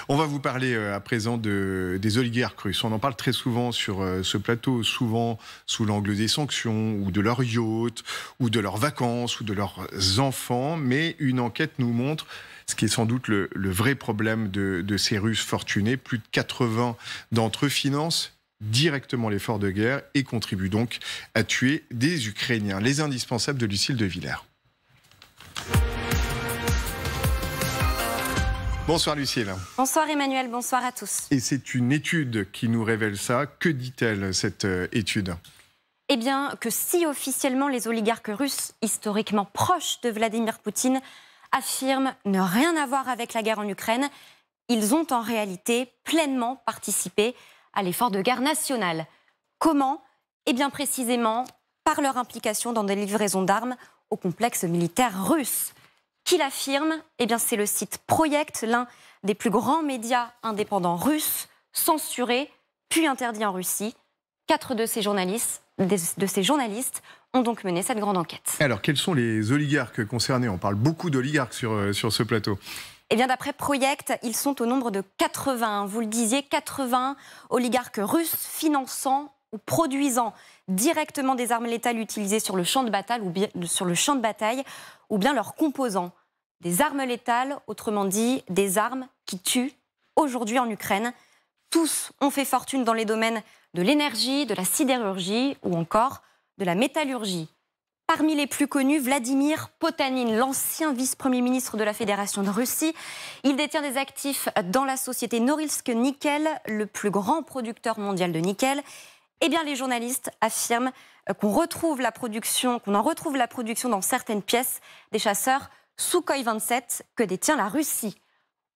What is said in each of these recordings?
On va vous parler à présent des oligarques russes. On en parle très souvent sur ce plateau, souvent sous l'angle des sanctions, ou de leurs yachts, ou de leurs vacances, ou de leurs enfants. Mais une enquête nous montre ce qui est sans doute le vrai problème de ces Russes fortunés. Plus de 80 d'entre eux financent directement l'effort de guerre et contribuent donc à tuer des Ukrainiens. Les indispensables de Lucille de Villers. Bonsoir Lucille. Bonsoir Emmanuel, bonsoir à tous. Et c'est une étude qui nous révèle ça. Que dit-elle cette étude ? Eh bien, que si officiellement les oligarques russes, historiquement proches de Vladimir Poutine, affirment ne rien avoir avec la guerre en Ukraine, ils ont en réalité pleinement participé à l'effort de guerre national. Comment ? Eh bien précisément par leur implication dans des livraisons d'armes au complexe militaire russe. Qui l'affirme ? Eh bien, c'est le site Project, l'un des plus grands médias indépendants russes, censuré, puis interdit en Russie. 4 de ces journalistes ont donc mené cette grande enquête. Alors, quels sont les oligarques concernés ? On parle beaucoup d'oligarques sur ce plateau. Eh bien, d'après Project, ils sont au nombre de 80. Vous le disiez, 80 oligarques russes finançant ou produisant directement des armes létales utilisées sur le champ de bataille ou bien leurs composants. Des armes létales, autrement dit, des armes qui tuent aujourd'hui en Ukraine. Tous ont fait fortune dans les domaines de l'énergie, de la sidérurgie ou encore de la métallurgie. Parmi les plus connus, Vladimir Potanin, l'ancien vice-premier ministre de la Fédération de Russie. Il détient des actifs dans la société Norilsk Nickel, le plus grand producteur mondial de nickel. Eh bien, les journalistes affirment qu'on en retrouve la production dans certaines pièces des chasseurs Sukhoi 27 que détient la Russie.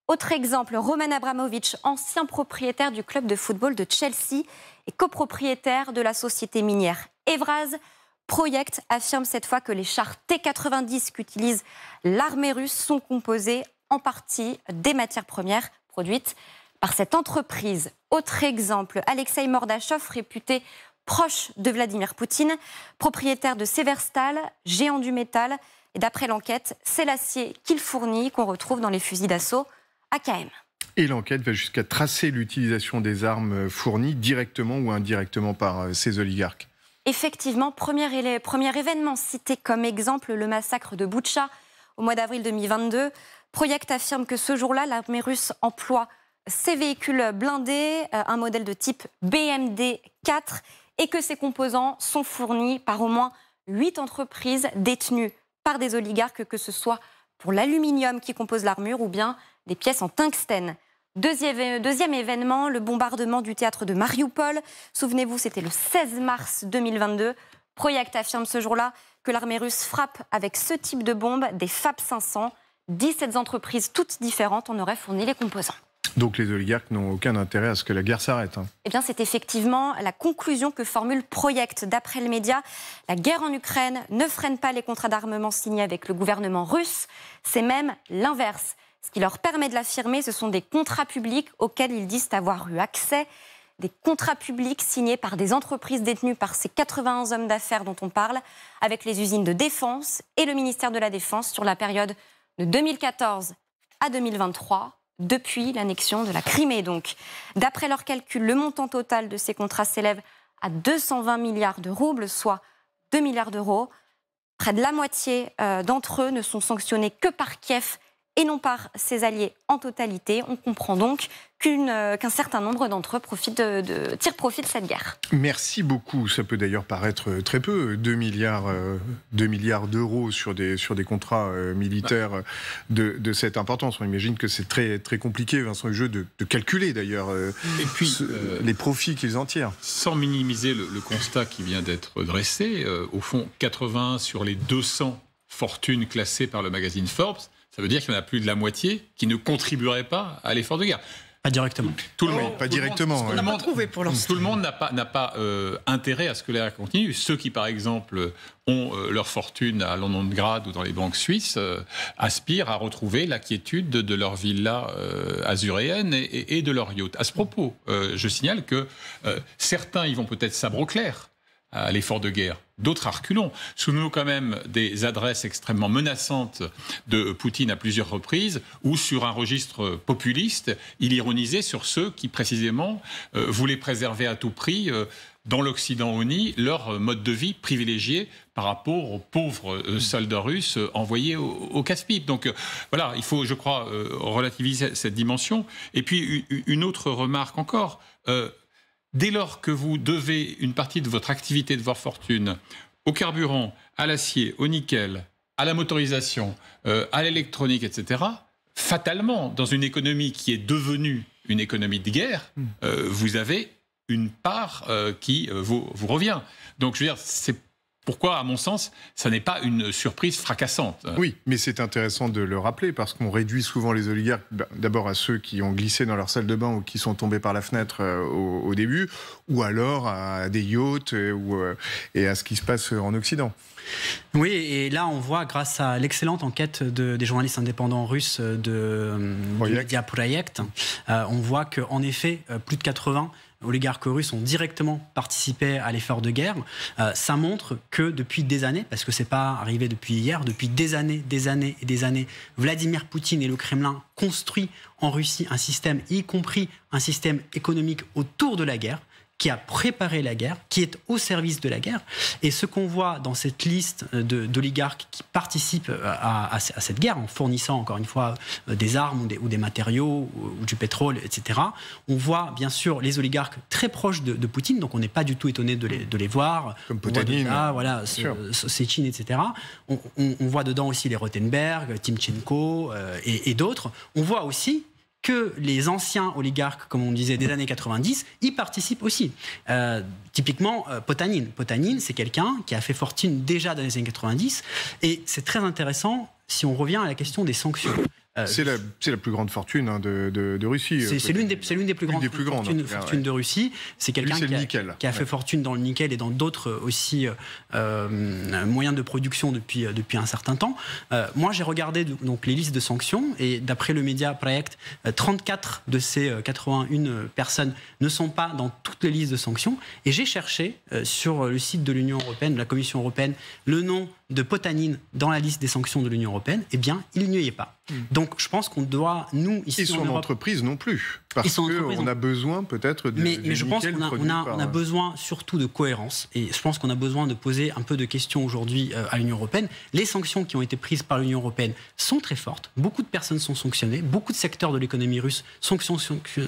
Autre exemple, Roman Abramovich, ancien propriétaire du club de football de Chelsea et copropriétaire de la société minière Evraz. Project affirme cette fois que les chars T-90 qu'utilise l'armée russe sont composés en partie des matières premières produites par cette entreprise. Autre exemple, Alexei Mordachov, réputé proche de Vladimir Poutine, propriétaire de Severstal, géant du métal. Et d'après l'enquête, c'est l'acier qu'il fournit qu'on retrouve dans les fusils d'assaut AKM. Et l'enquête va jusqu'à tracer l'utilisation des armes fournies directement ou indirectement par ces oligarques. Effectivement, premier événement cité comme exemple, le massacre de Boutcha au mois d'avril 2022. Project affirme que ce jour-là, l'armée russe emploie ces véhicules blindés, un modèle de type BMD 4, et que ces composants sont fournis par au moins 8 entreprises détenues par des oligarques, que ce soit pour l'aluminium qui compose l'armure ou bien des pièces en tungstène. Deuxième événement, le bombardement du théâtre de Mariupol. Souvenez-vous, c'était le 16 mars 2022. Project affirme ce jour-là que l'armée russe frappe avec ce type de bombe des FAB 500. 17 entreprises, toutes différentes, en auraient fourni les composants. Donc les oligarques n'ont aucun intérêt à ce que la guerre s'arrête. Eh bien, c'est effectivement la conclusion que formule Project. D'après le média, la guerre en Ukraine ne freine pas les contrats d'armement signés avec le gouvernement russe. C'est même l'inverse. Ce qui leur permet de l'affirmer, ce sont des contrats publics auxquels ils disent avoir eu accès. Des contrats publics signés par des entreprises détenues par ces 81 hommes d'affaires dont on parle, avec les usines de défense et le ministère de la Défense sur la période de 2014 à 2023. Depuis l'annexion de la Crimée, donc. D'après leurs calculs, le montant total de ces contrats s'élève à 220 milliards de roubles, soit 2 milliards d'euros. Près de la moitié d'entre eux ne sont sanctionnés que par Kiev et non par ses alliés en totalité. On comprend donc qu'un certain nombre d'entre eux tirent profit de cette guerre. Merci beaucoup. Ça peut d'ailleurs paraître très peu, 2 milliards d'euros sur des contrats militaires de cette importance. On imagine que c'est très, très compliqué, Vincent Hugeux, de calculer d'ailleurs les profits qu'ils en tirent. Sans minimiser le constat qui vient d'être dressé, au fond, 80 sur les 200 fortunes classées par le magazine Forbes, ça veut dire qu'il y en a plus de la moitié qui ne contribueraient pas à l'effort de guerre. Pas directement. Tout le monde, pas directement. On n'a pas trouvé pour l'instant. Tout le monde n'a pas intérêt à ce que la guerre continue. Ceux qui, par exemple, ont leur fortune à Londongrad ou dans les banques suisses aspirent à retrouver la quiétude de leur villa azuréenne et de leur yacht. À ce propos, je signale que certains y vont peut-être sabre au clair à l'effort de guerre. d'autres à reculons. Souvenons-nous quand même des adresses extrêmement menaçantes de Poutine à plusieurs reprises, où sur un registre populiste, il ironisait sur ceux qui précisément voulaient préserver à tout prix dans l'Occident uni, leur mode de vie privilégié par rapport aux pauvres soldats russes envoyés au casse-pipe. Donc voilà, il faut, je crois, relativiser cette dimension. Et puis, une autre remarque encore. Dès lors que vous devez une partie de votre activité, de votre fortune, au carburant, à l'acier, au nickel, à la motorisation, à l'électronique, etc., fatalement, dans une économie qui est devenue une économie de guerre, vous avez une part qui vous revient. Donc, je veux dire, c'est pourquoi, à mon sens, ça n'est pas une surprise fracassante. Oui, mais c'est intéressant de le rappeler parce qu'on réduit souvent les oligarques d'abord à ceux qui ont glissé dans leur salle de bain ou qui sont tombés par la fenêtre au début, ou alors à des yachts et à ce qui se passe en Occident. Oui, et là, on voit, grâce à l'excellente enquête des journalistes indépendants russes du média Project, on voit qu'en effet, plus de 80 oligarques russes ont directement participé à l'effort de guerre. Ça montre que depuis des années, parce que c'est pas arrivé depuis hier, depuis des années et des années, Vladimir Poutine et le Kremlin construisent en Russie un système, y compris un système économique autour de la guerre, qui a préparé la guerre, qui est au service de la guerre. Et ce qu'on voit dans cette liste d'oligarques qui participent à cette guerre, en fournissant encore une fois des armes ou des matériaux ou du pétrole, etc., on voit bien sûr les oligarques très proches de Poutine, donc on n'est pas du tout étonné de les voir. Comme Potanine. Voilà, Sechin, etc. On voit dedans aussi les Rothenberg, Timchenko et d'autres. On voit aussi que les anciens oligarques, comme on disait, des années 90, y participent aussi. Typiquement, Potanine. Potanine, c'est quelqu'un qui a fait fortune déjà dans les années 90. Et c'est très intéressant si on revient à la question des sanctions. C'est la plus grande fortune de Russie. C'est l'une des plus grandes fortunes de Russie. C'est quelqu'un qui a fait fortune dans le nickel et dans d'autres aussi moyens de production depuis un certain temps. Moi, j'ai regardé donc les listes de sanctions et d'après le média Project, 34 de ces 81 personnes ne sont pas dans toutes les listes de sanctions. Et j'ai cherché sur le site de l'Union européenne, de la Commission européenne, le nom de Potanine dans la liste des sanctions de l'Union européenne. Eh bien, il n'y est pas. Donc, je pense qu'on doit, nous, ici et son entreprise non plus. Parce qu'on a besoin peut-être de... Mais je pense qu'on a besoin surtout de cohérence. Et je pense qu'on a besoin de poser un peu de questions aujourd'hui à l'Union européenne. Les sanctions qui ont été prises par l'Union européenne sont très fortes. Beaucoup de personnes sont sanctionnées. Beaucoup de secteurs de l'économie russe sont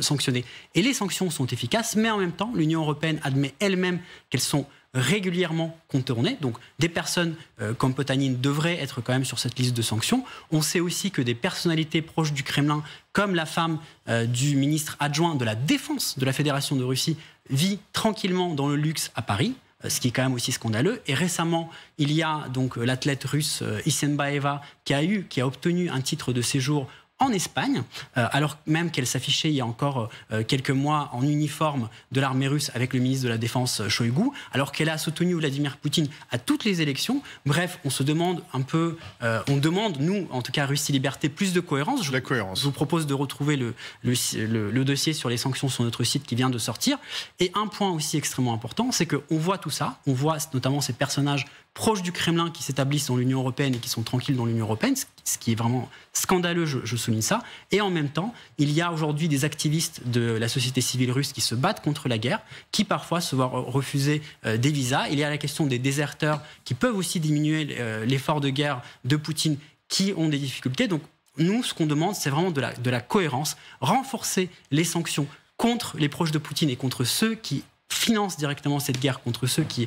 sanctionnés. Et les sanctions sont efficaces. Mais en même temps, l'Union européenne admet elle-même qu'elles sont régulièrement contournées. Donc des personnes comme Potanine devraient être quand même sur cette liste de sanctions. On sait aussi que des personnalités proches du Kremlin, comme la femme du ministre adjoint de la Défense de la Fédération de Russie, vit tranquillement dans le luxe à Paris, ce qui est quand même aussi scandaleux. Et récemment, il y a donc l'athlète russe Isenbaeva qui a obtenu un titre de séjour en Espagne, alors même qu'elle s'affichait il y a encore quelques mois en uniforme de l'armée russe avec le ministre de la Défense Shoigu, alors qu'elle a soutenu Vladimir Poutine à toutes les élections. Bref, on se demande un peu, on demande, nous, en tout cas Russie Liberté, plus de cohérence. Je vous propose de retrouver le dossier sur les sanctions sur notre site qui vient de sortir. Et un point aussi extrêmement important, c'est qu'on voit tout ça, on voit notamment ces personnages proches du Kremlin qui s'établissent dans l'Union européenne et qui sont tranquilles dans l'Union européenne, ce qui est vraiment scandaleux, je souligne ça. Et en même temps, il y a aujourd'hui des activistes de la société civile russe qui se battent contre la guerre, qui parfois se voient refuser des visas. Il y a la question des déserteurs qui peuvent aussi diminuer l'effort de guerre de Poutine, qui ont des difficultés. Donc nous, ce qu'on demande, c'est vraiment de la cohérence, renforcer les sanctions contre les proches de Poutine et contre ceux qui financent directement cette guerre, contre ceux qui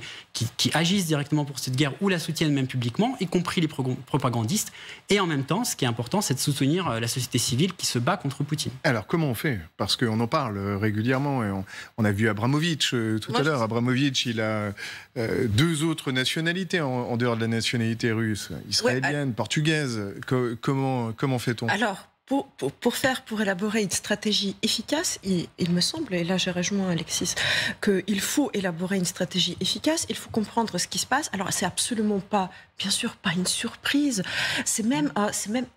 agissent directement pour cette guerre ou la soutiennent même publiquement, y compris les propagandistes. Et en même temps, ce qui est important, c'est de soutenir la société civile qui se bat contre Poutine. Alors, comment on fait? Parce qu'on en parle régulièrement. Et on a vu Abramovitch tout à l'heure. Abramovitch, il a deux autres nationalités en dehors de la nationalité russe, israélienne, portugaise. Comment fait-on? Alors, pour élaborer une stratégie efficace, il me semble, et là je rejoins Alexis, qu'il faut élaborer une stratégie efficace, il faut comprendre ce qui se passe. Alors c'est absolument pas, bien sûr, pas une surprise, c'est même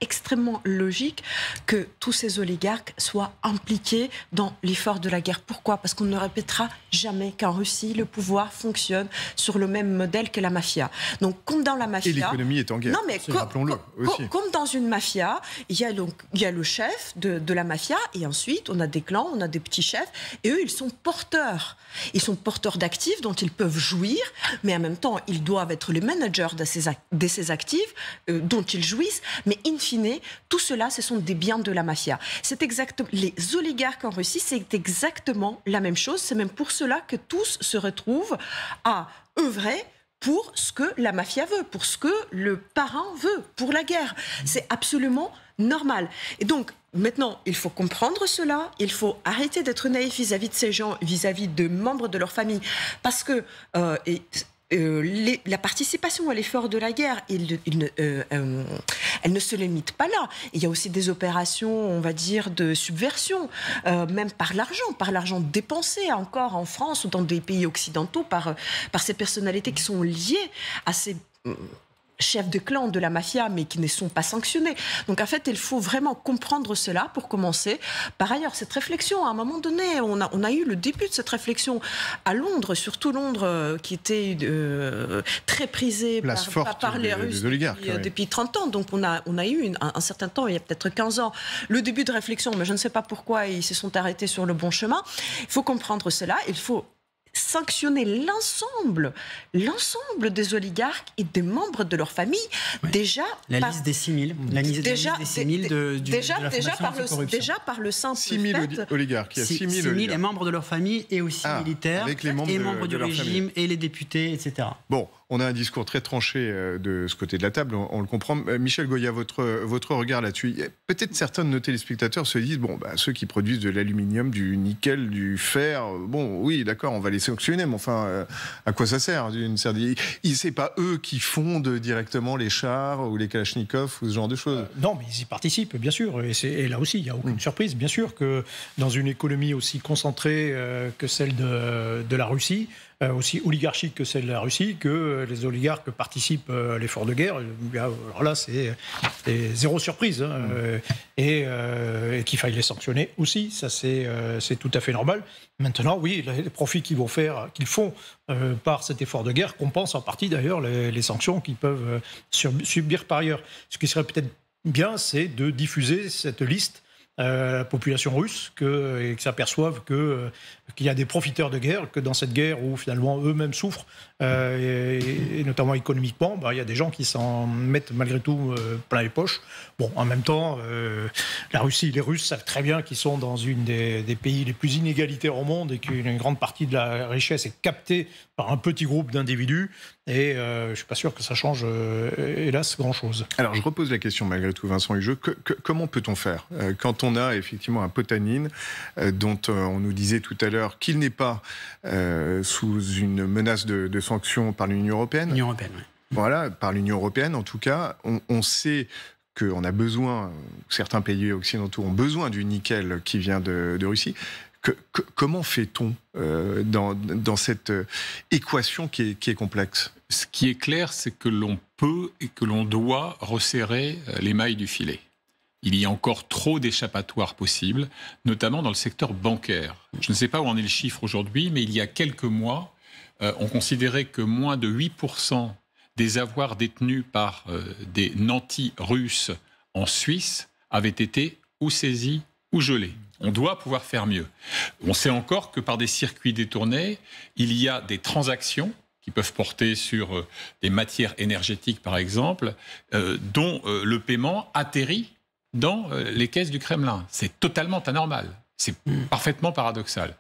extrêmement logique que tous ces oligarques soient impliqués dans l'effort de la guerre. Pourquoi ? Parce qu'on ne répétera jamais qu'en Russie, le pouvoir fonctionne sur le même modèle que la mafia. Donc comme dans la mafia... Et l'économie est en guerre, rappelons-le aussi. Comme dans une mafia, il y a le chef de la mafia, et ensuite on a des clans, on a des petits chefs, et eux ils sont porteurs. Ils sont porteurs d'actifs dont ils peuvent jouir, mais en même temps ils doivent être les managers de ces actifs dont ils jouissent, mais in fine, tout cela ce sont des biens de la mafia. Les oligarques en Russie, c'est exactement la même chose, c'est même pour cela que tous se retrouvent à œuvrer pour ce que la mafia veut, pour ce que le parrain veut, pour la guerre. C'est absolument normal. Et donc, maintenant, il faut comprendre cela, il faut arrêter d'être naïf vis-à-vis de ces gens, vis-à-vis de membres de leur famille, parce que la participation à l'effort de la guerre, elle ne se limite pas là. Il y a aussi des opérations, on va dire, de subversion, même par l'argent dépensé encore en France ou dans des pays occidentaux par ces personnalités qui sont liées à ces chefs de clan de la mafia, mais qui ne sont pas sanctionnés. Donc en fait, il faut vraiment comprendre cela pour commencer. Par ailleurs, cette réflexion, à un moment donné, on a eu le début de cette réflexion à Londres, surtout Londres, qui était très prisée par les Russes depuis 30 ans. Donc on a eu un certain temps, il y a peut-être 15 ans, le début de réflexion, mais je ne sais pas pourquoi ils se sont arrêtés sur le bon chemin. Il faut comprendre cela, il faut sanctionner l'ensemble des oligarques et des membres de leur famille. Ouais. Déjà, liste des 6 000. Déjà par le simple 6 000 oligarques. Il y a 6 000 oligarques. Les membres de leur famille et aussi militaires, avec les membres du régime et les députés, etc. Bon, on a un discours très tranché de ce côté de la table, on le comprend. Michel Goya, votre regard là-dessus. Peut-être certains de nos téléspectateurs se disent, ceux qui produisent de l'aluminium, du nickel, du fer, oui, d'accord, on va les sanctionner, mais enfin, à quoi ça sert ? C'est pas eux qui fondent directement les chars ou les kalachnikovs ou ce genre de choses. Non, mais ils y participent, bien sûr. Et là aussi, il n'y a aucune surprise. Bien sûr que dans une économie aussi concentrée que celle de la Russie, aussi oligarchique que celle de la Russie, que les oligarques participent à l'effort de guerre. Alors là, c'est zéro surprise. Et qu'il faille les sanctionner aussi, ça c'est tout à fait normal. Maintenant, oui, les profits qu'ils font par cet effort de guerre compensent en partie d'ailleurs les sanctions qu'ils peuvent subir par ailleurs. Ce qui serait peut-être bien, c'est de diffuser cette liste la population russe et qu'ils s'aperçoivent qu'il y a des profiteurs de guerre, que dans cette guerre où finalement eux-mêmes souffrent, et notamment économiquement, il y a des gens qui s'en mettent malgré tout plein les poches. Bon, en même temps, la Russie, les Russes savent très bien qu'ils sont dans une des pays les plus inégalitaires au monde et qu'une grande partie de la richesse est captée par un petit groupe d'individus. Et je ne suis pas sûr que ça change, hélas, grand-chose. Alors, je repose la question malgré tout, Vincent Hugeux. Comment peut-on faire quand on a effectivement un Potanine dont on nous disait tout à l'heure qu'il n'est pas sous une menace de sanctions par l'Union européenne. L'Union européenne, oui. Voilà, par l'Union européenne en tout cas. On sait qu'on a besoin, certains pays occidentaux ont besoin du nickel qui vient de Russie. Comment fait-on dans cette équation qui est complexe ? Ce qui est clair, c'est que l'on peut et que l'on doit resserrer les mailles du filet. Il y a encore trop d'échappatoires possibles, notamment dans le secteur bancaire. Je ne sais pas où en est le chiffre aujourd'hui, mais il y a quelques mois, on considérait que moins de 8% des avoirs détenus par des nantis russes en Suisse avaient été ou saisis ou gelés. On doit pouvoir faire mieux. On sait encore que par des circuits détournés, il y a des transactions qui peuvent porter sur des matières énergétiques, par exemple, dont le paiement atterrit dans les caisses du Kremlin. C'est totalement anormal. C'est parfaitement paradoxal.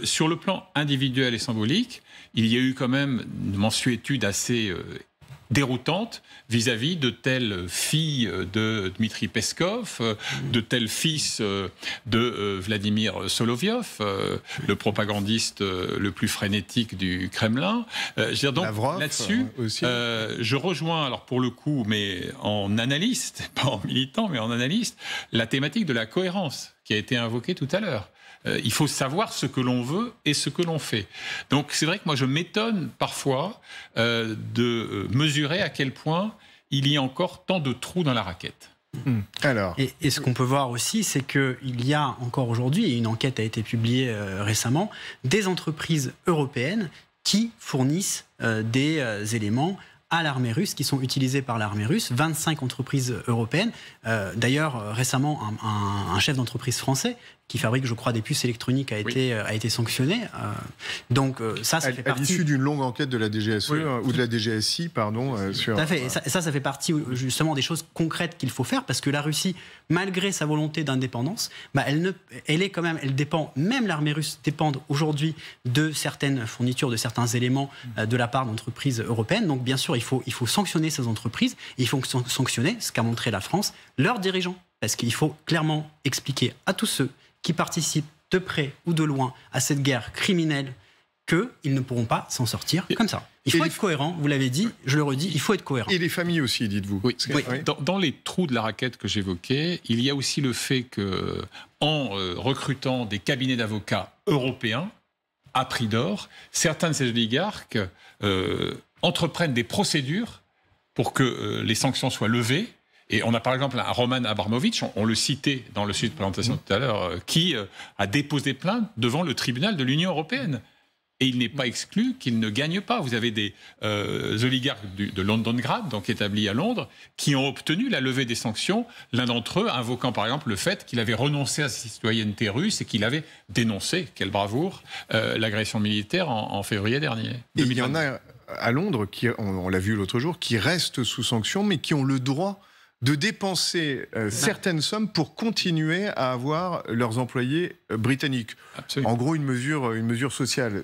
Sur le plan individuel et symbolique, il y a eu quand même une mensuétude assez déroutante vis-à-vis de telle fille de Dmitri Peskov, de tel fils de Vladimir Solovyov, le propagandiste le plus frénétique du Kremlin. Donc là-dessus, je rejoins, alors pour le coup, mais en analyste, pas en militant, mais en analyste, la thématique de la cohérence qui a été invoquée tout à l'heure. Il faut savoir ce que l'on veut et ce que l'on fait. Donc c'est vrai que moi je m'étonne parfois de mesurer à quel point il y a encore tant de trous dans la raquette. Alors. Et ce qu'on peut voir aussi, c'est qu'il y a encore aujourd'hui, et une enquête a été publiée récemment, des entreprises européennes qui fournissent des éléments à l'armée russe, qui sont utilisés par l'armée russe, 25 entreprises européennes. D'ailleurs, récemment, un chef d'entreprise français qui fabrique, je crois, des puces électroniques a été sanctionné. Donc ça fait partie... À l'issue d'une longue enquête de la DGSE, ou de la DGSI, pardon. Tout à fait. Et ça fait partie justement des choses concrètes qu'il faut faire, parce que la Russie, malgré sa volonté d'indépendance, elle dépend, même l'armée russe dépend aujourd'hui de certaines fournitures, de certains éléments de la part d'entreprises européennes. Donc bien sûr, il faut sanctionner ces entreprises, et il faut sanctionner, ce qu'a montré la France, leurs dirigeants. Parce qu'il faut clairement expliquer à tous ceux qui participent de près ou de loin à cette guerre criminelle qu'ils ne pourront pas s'en sortir comme ça. Il faut être cohérent, vous l'avez dit, je le redis, il faut être cohérent. Et les familles aussi, dites-vous. Oui. Dans les trous de la raquette que j'évoquais, il y a aussi le fait que, en recrutant des cabinets d'avocats européens, à prix d'or, certains de ces oligarques entreprennent des procédures pour que les sanctions soient levées. Et on a par exemple un Roman Abramovich, on le citait dans le sujet de présentation tout à l'heure, qui a déposé plainte devant le tribunal de l'Union européenne. Et il n'est pas exclu qu'il ne gagne pas. Vous avez des oligarques de Londongrad, donc établis à Londres, qui ont obtenu la levée des sanctions, l'un d'entre eux invoquant par exemple le fait qu'il avait renoncé à sa citoyenneté russe et qu'il avait dénoncé, quelle bravoure, l'agression militaire en février dernier. Et il y en a à Londres, on l'a vu l'autre jour, qui restent sous sanction, mais qui ont le droit de dépenser certaines sommes pour continuer à avoir leurs employés britanniques. Absolument. En gros, une mesure sociale.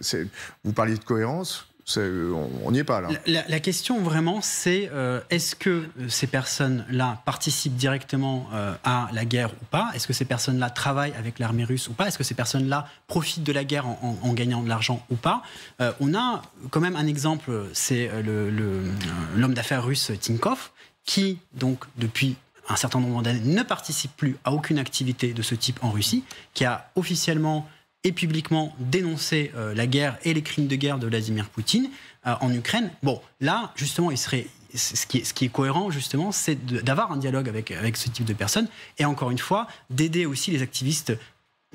Vous parliez de cohérence, on n'y est pas là. La question vraiment, c'est est-ce que ces personnes-là participent directement à la guerre ou pas? Est-ce que ces personnes-là travaillent avec l'armée russe ou pas? Est-ce que ces personnes-là profitent de la guerre en gagnant de l'argent ou pas? On a quand même un exemple, c'est l'homme d'affaires russe Tinkov, qui, donc, depuis un certain nombre d'années, ne participe plus à aucune activité de ce type en Russie, qui a officiellement et publiquement dénoncé la guerre et les crimes de guerre de Vladimir Poutine en Ukraine. Bon, là, justement, ce qui est cohérent, justement, c'est d'avoir un dialogue avec ce type de personnes, et encore une fois, d'aider aussi les activistes,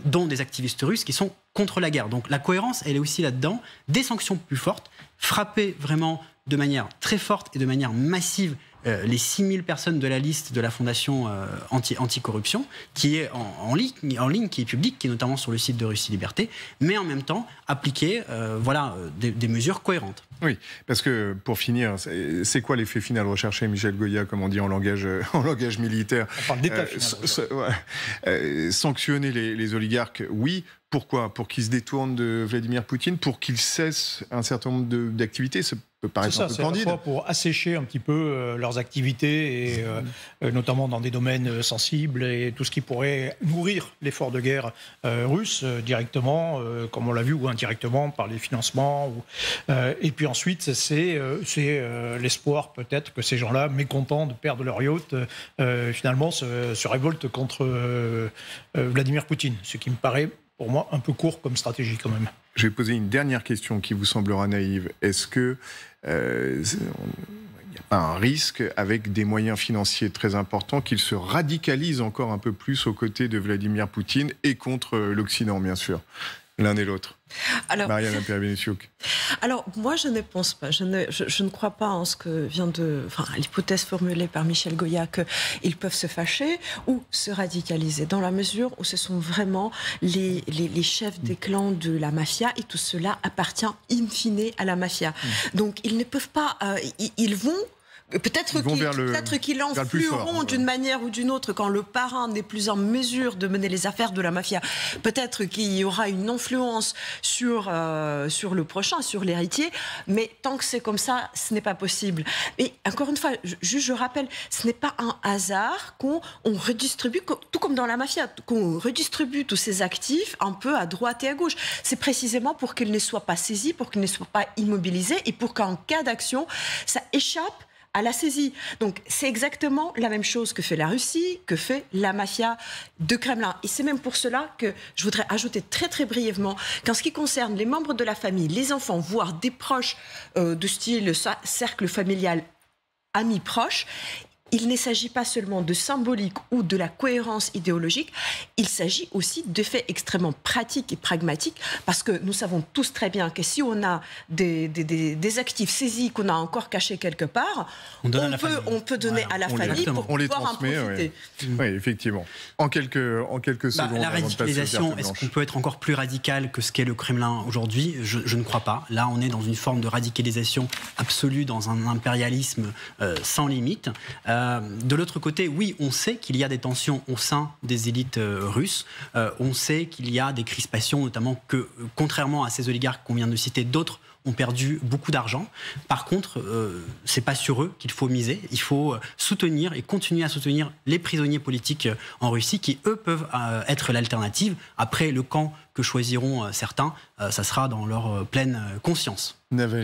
dont des activistes russes qui sont contre la guerre. Donc la cohérence, elle est aussi là-dedans, des sanctions plus fortes, frapper vraiment de manière très forte et de manière massive les 6000 personnes de la liste de la Fondation anticorruption, qui est en ligne, qui est publique, qui est notamment sur le site de Russie Liberté, mais en même temps appliquer des mesures cohérentes. Oui, parce que pour finir, c'est quoi l'effet final recherché, Michel Goya, comme on dit en langage militaire? On parle d'état final. Sanctionner les oligarques, oui. Pourquoi? Pour qu'ils se détournent de Vladimir Poutine, pour qu'ils cessent un certain nombre d'activités. Ça peut paraître un peu candide. C'est à la fois pour assécher un petit peu leurs activités, et notamment dans des domaines sensibles, et tout ce qui pourrait nourrir l'effort de guerre russe directement, comme on l'a vu, ou indirectement par les financements. Et puis ensuite, c'est l'espoir peut-être que ces gens-là, mécontents de perdre leur yacht, finalement se révoltent contre Vladimir Poutine, ce qui me paraît pour moi un peu court comme stratégie quand même. Je vais poser une dernière question qui vous semblera naïve. Est-ce que il n'y a pas un risque, avec des moyens financiers très importants, qu'il se radicalise encore un peu plus aux côtés de Vladimir Poutine et contre l'Occident, bien sûr, l'un et l'autre? Alors, Mariana Pierre-Bénichuk. Alors, moi, je ne pense pas. Je ne crois pas en ce que l'hypothèse formulée par Michel Goya, qu'ils peuvent se fâcher ou se radicaliser, dans la mesure où ce sont vraiment les chefs des clans de la mafia, et tout cela appartient in fine à la mafia. Donc, ils ne peuvent pas... ils vont Peut-être qu'ils influeront d'une manière ou d'une autre quand le parrain n'est plus en mesure de mener les affaires de la mafia. Peut-être qu'il y aura une influence sur le prochain, sur l'héritier, mais tant que c'est comme ça, ce n'est pas possible. Et encore une fois, je rappelle, ce n'est pas un hasard qu'on redistribue, tout comme dans la mafia, qu'on redistribue tous ces actifs un peu à droite et à gauche. C'est précisément pour qu'ils ne soient pas saisis, pour qu'ils ne soient pas immobilisés et pour qu'en cas d'action, ça échappe à la saisie. Donc c'est exactement la même chose que fait la Russie, que fait la mafia de Kremlin. Et c'est même pour cela que je voudrais ajouter très très brièvement qu'en ce qui concerne les membres de la famille, les enfants, voire des proches de style cercle familial, amis proches, il ne s'agit pas seulement de symbolique ou de la cohérence idéologique, il s'agit aussi de faits extrêmement pratiques et pragmatiques, parce que nous savons tous très bien que si on a des actifs saisis qu'on a encore cachés quelque part, on peut donner à la famille pour pouvoir en profiter. Oui, effectivement. En quelques secondes. La radicalisation, est-ce qu'on peut être encore plus radical que ce qu'est le Kremlin aujourd'hui ? Je ne crois pas. Là, on est dans une forme de radicalisation absolue, dans un impérialisme sans limite. De l'autre côté, oui, on sait qu'il y a des tensions au sein des élites russes. On sait qu'il y a des crispations, notamment que, contrairement à ces oligarques qu'on vient de citer, d'autres ont perdu beaucoup d'argent. Par contre, c'est pas sur eux qu'il faut miser. Il faut soutenir et continuer à soutenir les prisonniers politiques en Russie qui, eux, peuvent être l'alternative. Après, le camp que choisiront certains, ça sera dans leur pleine conscience.